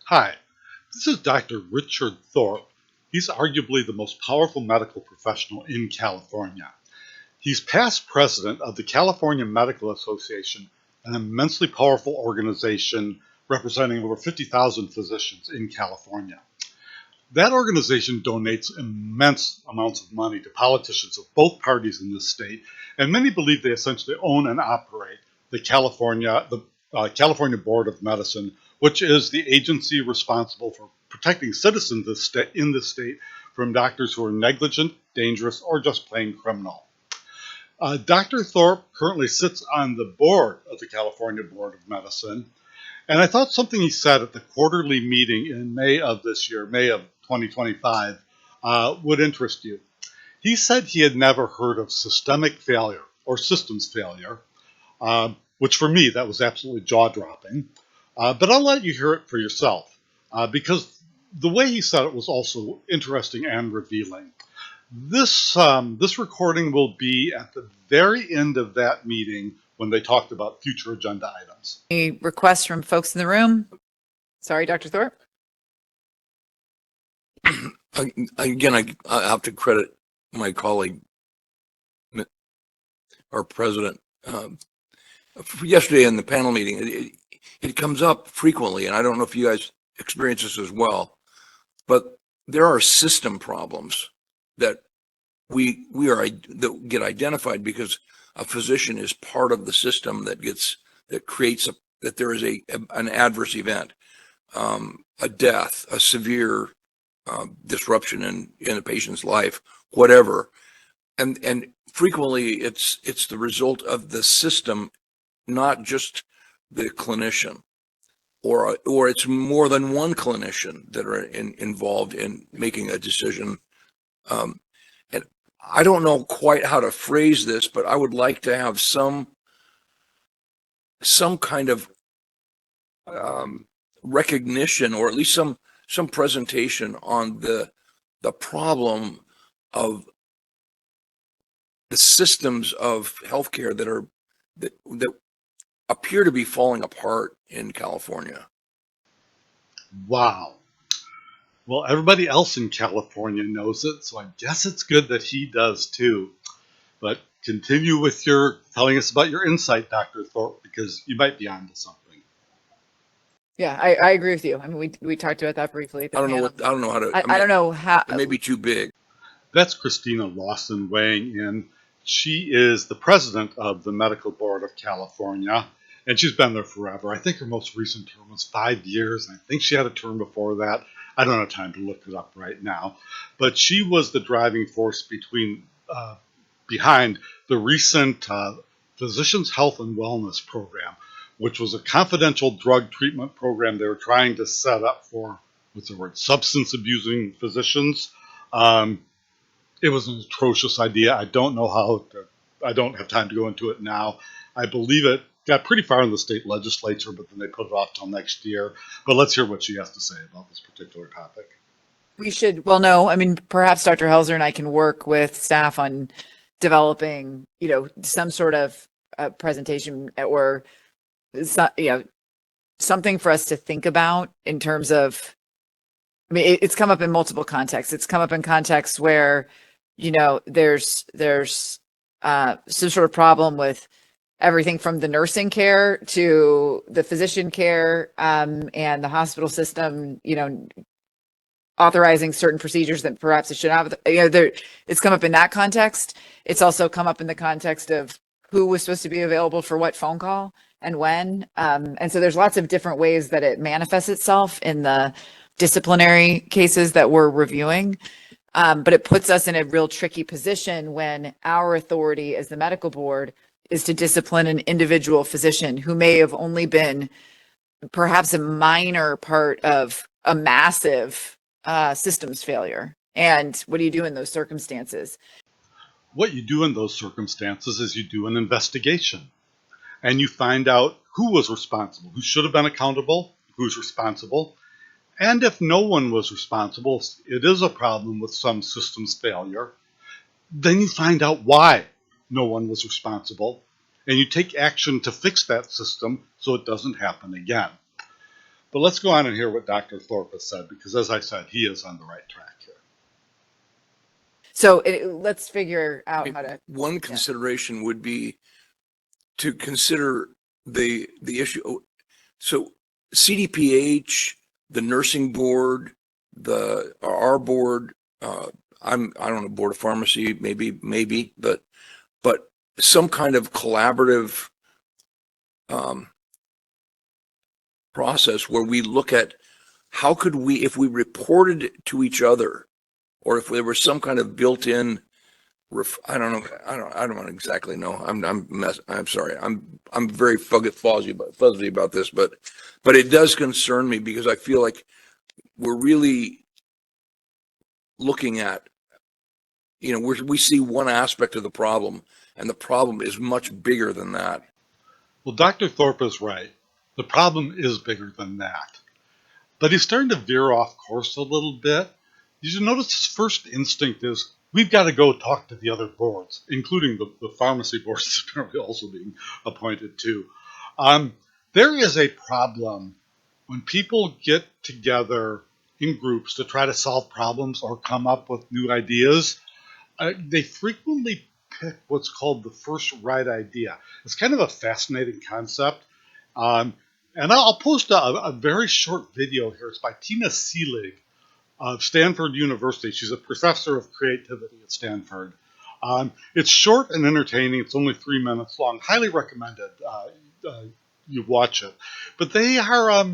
Hi, this is Dr. Richard Thorpe. He's arguably the most powerful medical professional in California. He's past president of the California Medical Association, an immensely powerful organization representing over 50,000 physicians in California. That organization donates immense amounts of money to politicians of both parties in this state, and many believe they essentially own and operate the California Board of Medicine, which is the agency responsible for protecting citizens in this state from doctors who are negligent, dangerous, or just plain criminal. Dr. Thorpe currently sits on the board of the California Board of Medicine, and I thought something he said at the quarterly meeting in May of this year, May of 2025, would interest you. He said he had never heard of systemic failure or systems failure, which for me, that was absolutely jaw-dropping. But I'll let you hear it for yourself, because the way he said it was also interesting and revealing. This recording will be at the very end of that meeting when they talked about future agenda items. Any requests from folks in the room? Sorry, Dr. Thorpe. Again, I have to credit my colleague, our president. Yesterday in the panel meeting, it comes up frequently, and I don't know if you guys experience this as well, but there are system problems that that get identified because a physician is part of the system that creates that there is an adverse event, a death, a severe disruption in a patient's life, whatever, and frequently it's the result of the system, not just the clinician, or it's more than one clinician that are involved in making a decision. And I don't know quite how to phrase this, but I would like to have some kind of recognition, or at least some presentation on the problem of the systems of healthcare that appear to be falling apart in California. Wow. Well, everybody else in California knows it, so I guess it's good that he does too. But continue with your telling us about your insight, Dr. Thorpe, because you might be onto something. Yeah, I agree with you. I mean, we talked about that briefly. I don't know how to. I don't know how. It may be too big. That's Christina Lawson weighing in. She is the president of the Medical Board of California, and she's been there forever. I think her most recent term was 5 years, and I think she had a term before that. I don't have time to look it up right now. But she was the driving force behind the recent Physicians Health and Wellness Program, which was a confidential drug treatment program they were trying to set up for, what's the word, substance abusing physicians. It was an atrocious idea. I don't have time to go into it now. I believe it got pretty far in the state legislature, but then they put it off till next year. But let's hear what she has to say about this particular topic. We should, well, no, I mean, perhaps Dr. Helzer and I can work with staff on developing, some sort of presentation or, something for us to think about in terms of, I mean, it's come up in multiple contexts. It's come up in contexts where, there's some sort of problem with everything from the nursing care to the physician care, and the hospital system, authorizing certain procedures that perhaps it should have. It's come up in that context. It's also come up in the context of who was supposed to be available for what phone call and when. And so there's lots of different ways that it manifests itself in the disciplinary cases that we're reviewing. But it puts us in a real tricky position when our authority as the medical board is to discipline an individual physician who may have only been perhaps a minor part of a massive systems failure. And what do you do in those circumstances? What you do in those circumstances is you do an investigation, and you find out who was responsible, who should have been accountable, who's responsible. And if no one was responsible, it is a problem with some systems failure. Then you find out why no one was responsible, and you take action to fix that system so it doesn't happen again. But let's go on and hear what Dr. Thorpe has said, because as I said, he is on the right track here. So let's figure I out mean, how to, one yeah. consideration would be to consider the issue. So CDPH, the nursing board, our board, I don't know, board of pharmacy, maybe, but some kind of collaborative process where we look at how could we, if we reported to each other, or if there was some kind of built-in, I don't know, I don't exactly know. I'm sorry. I'm very fuzzy about this, but it does concern me because I feel like we're really looking at, we see one aspect of the problem, and the problem is much bigger than that. Well, Dr. Thorpe is right. The problem is bigger than that. But he's starting to veer off course a little bit. Did you notice his first instinct is, we've got to go talk to the other boards, including the pharmacy boards that's apparently also being appointed too. There is a problem when people get together in groups to try to solve problems or come up with new ideas. They frequently pick what's called the first right idea. It's kind of a fascinating concept. Um, and I'll post a very short video here. It's by Tina Seelig of Stanford University. She's a professor of creativity at Stanford. It's short and entertaining. It's only 3 minutes long. Highly recommended you watch it. But they are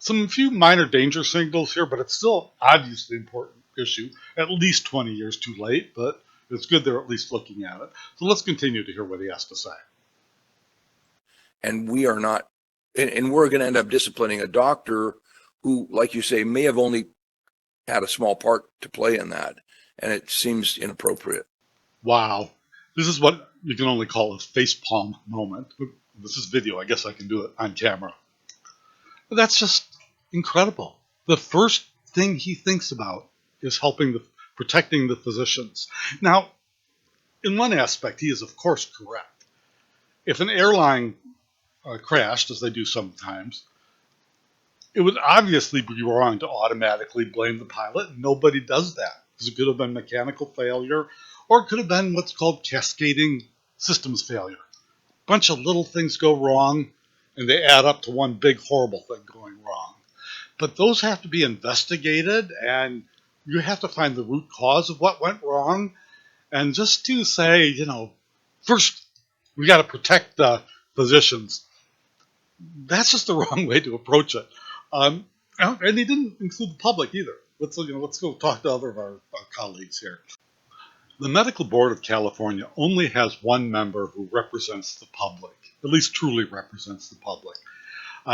some few minor danger signals here, but it's still obviously important issue. At least 20 years too late, but it's good they're at least looking at it. So let's continue to hear what he has to say. And we are not, and we're going to end up disciplining a doctor who, like you say, may have only had a small part to play in that. And it seems inappropriate. Wow. This is what you can only call a facepalm moment. This is video. I guess I can do it on camera. But that's just incredible. The first thing he thinks about is protecting the physicians. Now, in one aspect, he is of course correct. If an airline crashed, as they do sometimes, it would obviously be wrong to automatically blame the pilot. Nobody does that, because it could have been mechanical failure, or it could have been what's called cascading systems failure. A bunch of little things go wrong, and they add up to one big horrible thing going wrong. But those have to be investigated, and you have to find the root cause of what went wrong. And just to say, first we got to protect the physicians, that's just the wrong way to approach it. And he didn't include the public either. Let's go talk to other of our colleagues here. The Medical Board of California only has one member who represents the public, at least truly represents the public.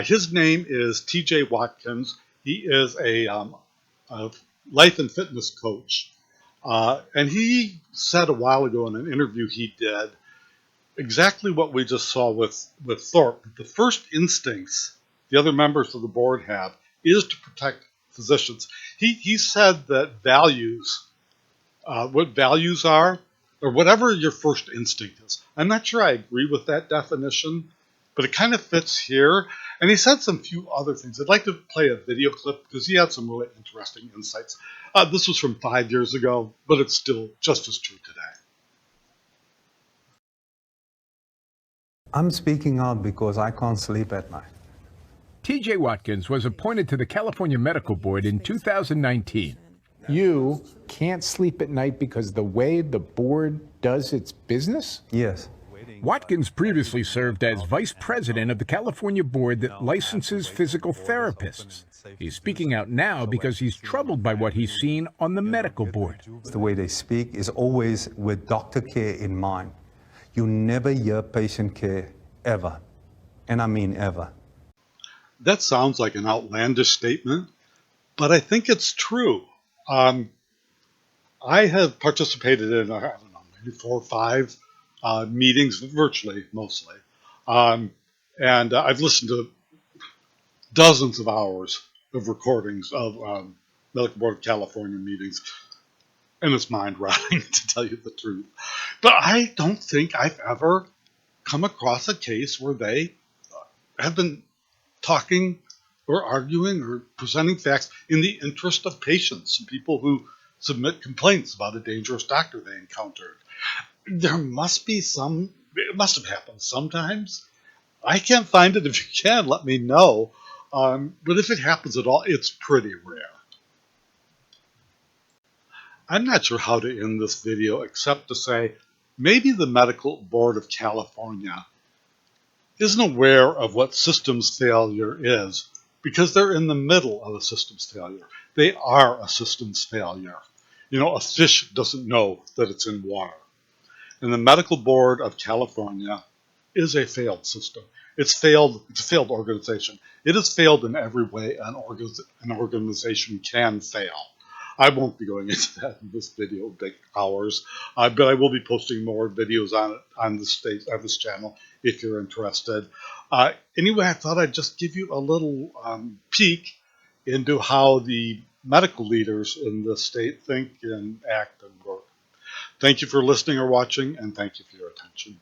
His name is T.J. Watkins. He is a life and fitness coach. And he said a while ago in an interview he did exactly what we just saw with Thorpe. The first instincts the other members of the board have is to protect physicians. He said that what values are, or whatever your first instinct is. I'm not sure I agree with that definition, but it kind of fits here. And he said some few other things. I'd like to play a video clip because he had some really interesting insights. This was from 5 years ago, but it's still just as true today. I'm speaking out because I can't sleep at night. T.J. Watkins was appointed to the California Medical Board in 2019. You can't sleep at night because the way the board does its business? Yes. Watkins previously served as vice president of the California board that licenses physical therapists. He's speaking out now because he's troubled by what he's seen on the medical board. The way they speak is always with doctor care in mind. You never hear patient care, ever. And I mean ever. That sounds like an outlandish statement, but I think it's true. I have participated in, I don't know, maybe 4 or 5 meetings, virtually mostly. And I've listened to dozens of hours of recordings of Medical Board of California meetings, and it's mind-rotting to tell you the truth. But I don't think I've ever come across a case where they have been talking or arguing or presenting facts in the interest of patients, people who submit complaints about a dangerous doctor they encountered. There must be some, it must have happened sometimes. I can't find it. If you can, let me know. But if it happens at all, it's pretty rare. I'm not sure how to end this video except to say maybe the Medical Board of California isn't aware of what systems failure is because they're in the middle of a systems failure. They are a systems failure. You know, a fish doesn't know that it's in water. And the Medical Board of California is a failed system. It's failed. It's a failed organization. It has failed in every way an organization can fail. I won't be going into that in this video. It'll take hours, but I will be posting more videos on it on this channel if you're interested. Anyway, I thought I'd just give you a little peek into how the medical leaders in the state think and act and work. Thank you for listening or watching, and thank you for your attention.